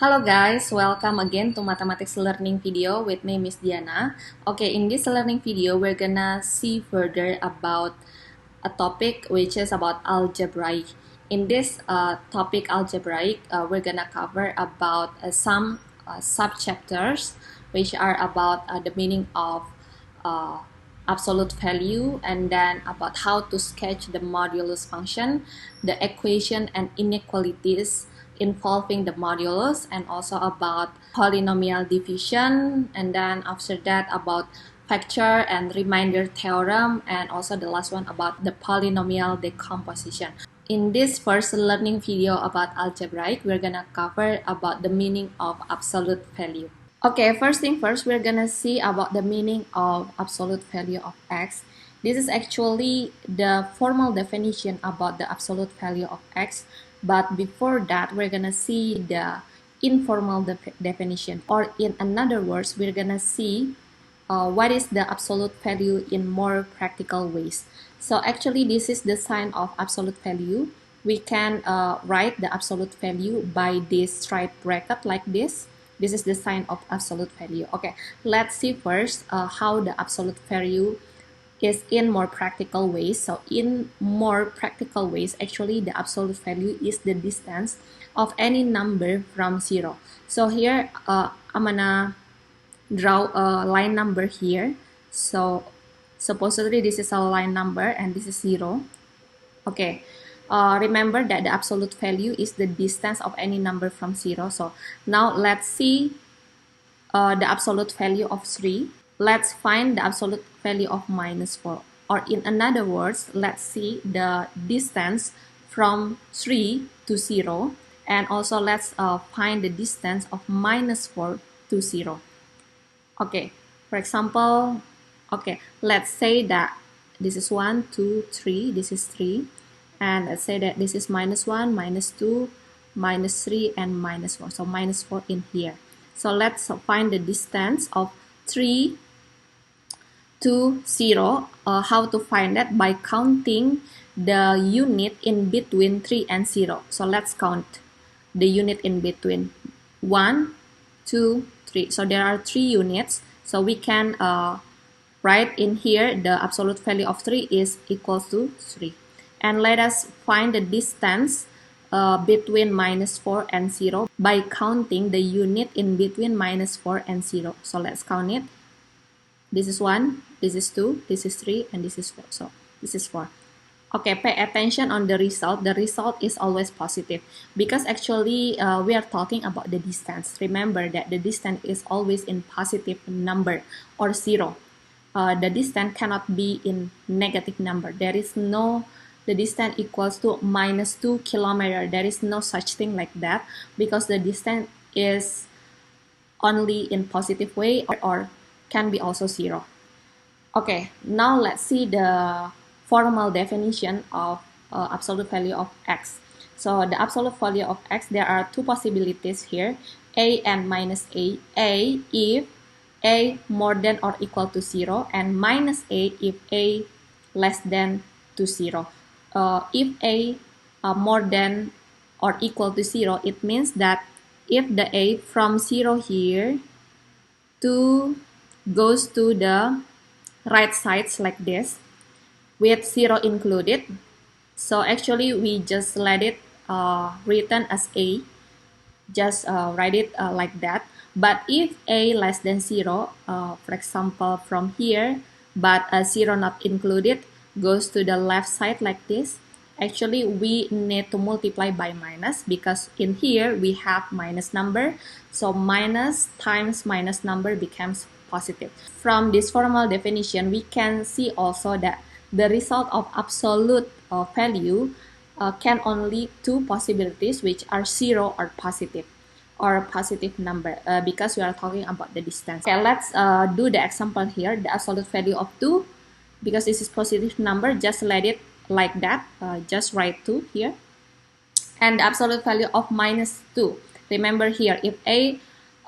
Hello guys, welcome again to mathematics learning video with me Miss Diana. Okay, in this learning video we're gonna see further about a topic which is about algebraic. In this topic algebraic, we're gonna cover about some subchapters which are about the meaning of uh, absolute value, and then about how to sketch the modulus function, the equation and inequalities involving the modulus, and also about polynomial division, and then after that about factor and remainder theorem, and also the last one about the polynomial decomposition. In this first learning video about algebraic, we're gonna cover about the meaning of absolute value. Okay, first thing first, we're gonna see about the meaning of absolute value of x. This is actually the formal definition about the absolute value of x, but before that, we're gonna see the informal definition, or in another words, we're gonna see what is the absolute value in more practical ways. So actually, this is the sign of absolute value. We can write the absolute value by this straight bracket like this. This is the sign of absolute value. Okay, let's see first how the absolute value is in more practical ways. So in more practical ways, actually the absolute value is the distance of any number from zero. So here I'm gonna draw a line number here. So supposedly this is a line number and this is zero. Okay, remember that the absolute value is the distance of any number from zero. So now let's see the absolute value of 3. Let's find the absolute value of -4. Or in another words, let's see the distance from 3 to 0. And also let's find the distance of -4 to 0. Okay, for example, okay, let's say that this is 1, 2, 3, this is 3. And let's say that this is -1, -2, -3, and -4. So -4 in here. So let's find the distance of 3 to 0. How to find that? By counting the unit in between 3 and 0. So let's count the unit in between. 1, 2, 3. So there are 3 units. So we can write in here the absolute value of 3 is equals to 3. And let us find the distance between -4 and 0 by counting the unit in between -4 and 0. So let's count it. This is 1, this is 2, this is 3, and this is 4. So this is 4. Okay, pay attention on the result. The result is always positive because actually we are talking about the distance. Remember that the distance is always in positive number or 0. The distance cannot be in negative number. There is no the distance equals to -2 kilometer. There is no such thing like that because the distance is only in positive way or can be also 0. Okay, now let's see the formal definition of absolute value of x. So the absolute value of x, there are two possibilities here, a and -a. A if a more than or equal to 0, and -a if a less than to 0. If a more than or equal to 0, it means that if the a from 0 here to goes to the right sides like this with 0 included, so actually we just let it written as a, just write it like that. But if a less than 0, for example from here, but 0 not included, goes to the left side like this, actually we need to multiply by minus because in here we have minus number, so minus times minus number becomes positive. From this formal definition, we can see also that the result of absolute value can only two possibilities, which are 0 or positive number because we are talking about the distance. Okay, let's do the example here. The absolute value of 2, because this is positive number, just let it like that, just write 2 here. And the absolute value of -2, remember here if a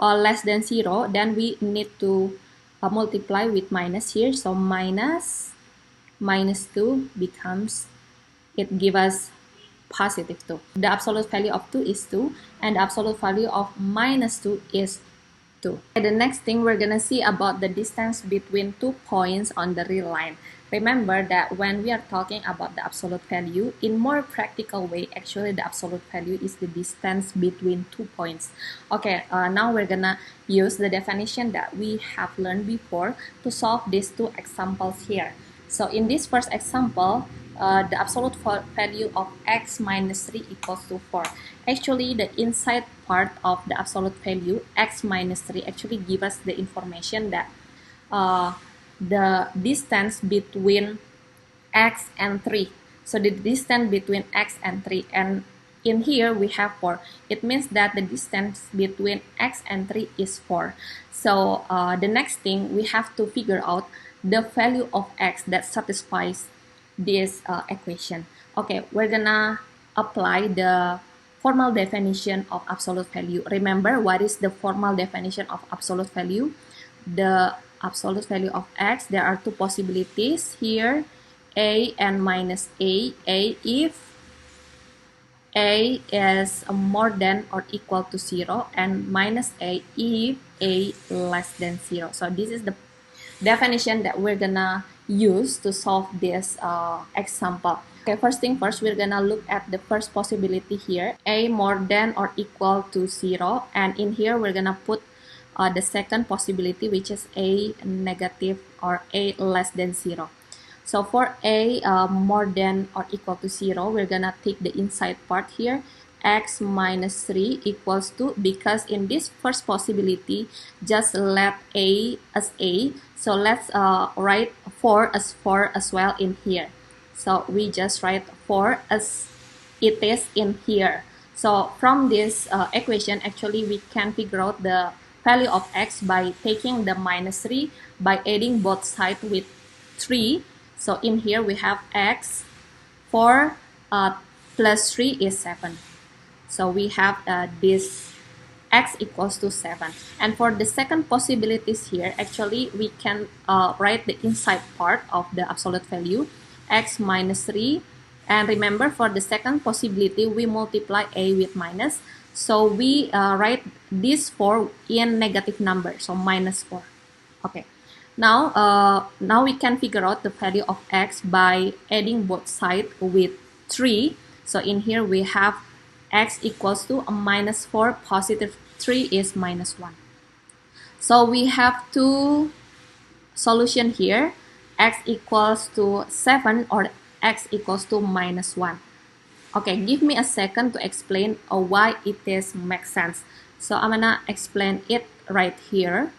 less than 0, then we need to multiply with minus here, so -2 becomes, it gives us positive 2. The absolute value of 2 is 2, and the absolute value of minus 2 is 2. The next thing we're gonna see about the distance between 2 points on the real line. Remember that when we are talking about the absolute value, in more practical way, actually the absolute value is the distance between 2 points. Okay, now we're gonna use the definition that we have learned before to solve these two examples here. So in this first example, the absolute value of x minus 3 equals to 4. Actually, the inside part of the absolute value, x minus 3, actually give us the information that the distance between x and 3. So the distance between x and 3, and in here we have 4. It means that the distance between x and 3 is 4. So the next thing, we have to figure out the value of x that satisfies this equation. Okay, we're gonna apply the formal definition of absolute value. Remember, what is the formal definition of absolute value? The absolute value of x, there are two possibilities here, a and minus a. A if a is more than or equal to 0, and minus a if a less than 0. So this is the definition that we're gonna use to solve this example. Okay, first thing first, we're gonna look at the first possibility here, a more than or equal to 0, and in here we're gonna put the second possibility, which is a negative or a less than 0. So for a more than or equal to 0, we're gonna take the inside part here, x minus 3 equals to, because in this first possibility, just let a as a, so let's write 4 as 4 as well in here. So we just write 4 as it is in here. So from this equation, actually we can figure out the value of x by taking the minus 3 by adding both sides with 3. So in here we have x, 4 plus 3 is 7. So we have this x equals to 7. And for the second possibilities here, actually we can write the inside part of the absolute value, x minus 3. And remember, for the second possibility, we multiply a with minus. So we write this 4 in negative number, so minus 4. Okay. Now we can figure out the value of x by adding both sides with 3. So in here we have x equals to a minus 4, positive 3 is minus 1. So we have two solutions here, x equals to 7 or x equals to minus 1. Okay, give me a second to explain why it is makes sense. So I'm gonna explain it right here.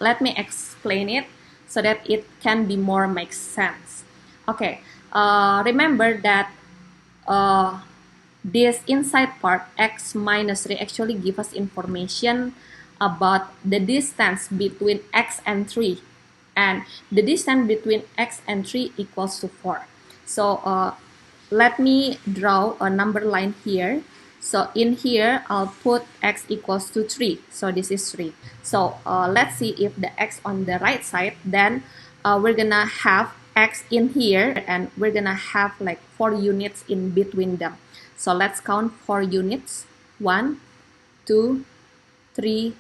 Let me explain it so that it can be more makes sense. Okay, remember that this inside part, x minus 3, actually give us information about the distance between x and 3. And the distance between x and 3 equals to 4. So let me draw a number line here. So in here, I'll put x equals to 3. So this is 3. So let's see if the x on the right side, then we're gonna have x in here, and we're gonna have like 4 units in between them. So let's count 4 units. 1, 2, 3,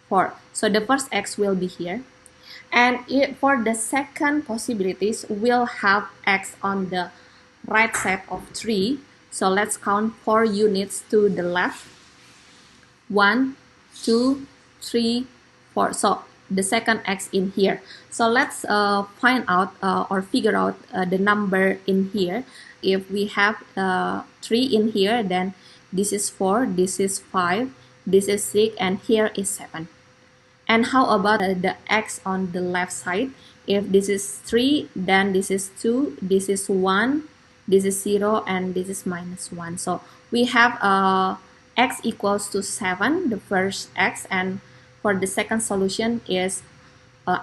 4. So the first x will be here. And for the second possibilities, we'll have x on the right side of 3. So let's count 4 units to the left. 1, 2, 3, 4. So the second x in here. So let's find out or figure out the number in here. If we have 3 in here, then this is 4, this is 5, this is 6, and here is 7. And how about the x on the left side? If this is 3, then this is 2, this is 1, this is 0, and this is minus 1. So we have x equals to 7, the first x, and for the second solution is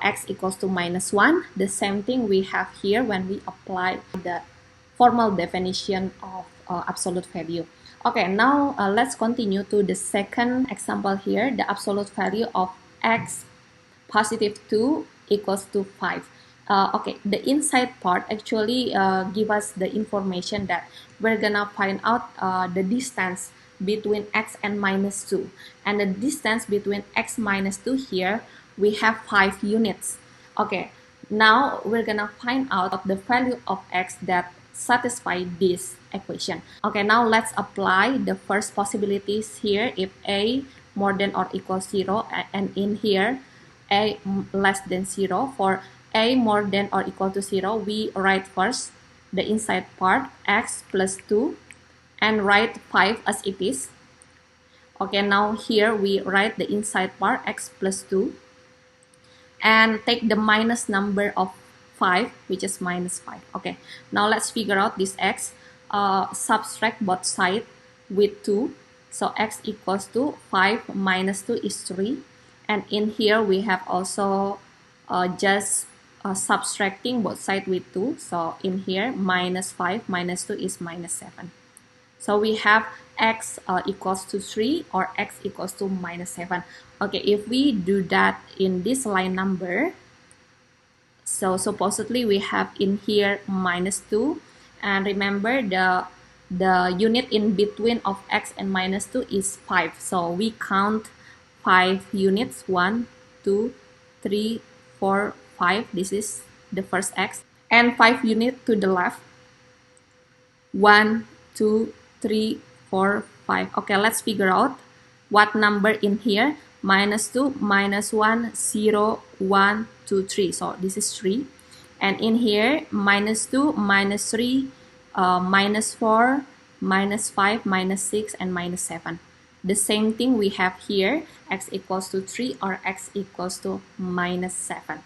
x equals to minus 1. The same thing we have here when we apply the formal definition of absolute value. Okay, now let's continue to the second example here, the absolute value of x positive 2 equals to 5. Okay, the inside part actually give us the information that we're gonna find out the distance between x and minus 2. And the distance between x minus 2 here, we have 5 units. Okay, now we're gonna find out the value of x that satisfy this equation. Okay, now let's apply the first possibilities here. If a more than or equals 0, and in here a less than 0. For a more than or equal to 0, we write first the inside part x plus 2 and write 5 as it is. Okay, now here we write the inside part x plus 2 and take the minus number of 5, which is minus 5. Okay, now let's figure out this x. Subtract both sides with 2. So x equals to 5 minus 2 is 3. And in here we have also just subtracting both sides with 2. So in here minus 5 minus 2 is minus 7. So we have x equals to 3 or x equals to minus 7. Okay, if we do that in this line number, so supposedly we have in here minus 2. And remember the unit in between of x and minus 2 is 5. So we count 5 units, 1, 2, 3, 4, 5. This is the first x. And 5 units to the left. 1, 2, 3, 4, 5. Okay, let's figure out what number in here. Minus 2, minus 1, 0, 1, 2, 3. So this is 3. And in here, minus 2, minus 3, minus 4, minus 5, minus 6, and minus 7. The same thing we have here, x equals to 3 or x equals to minus 7.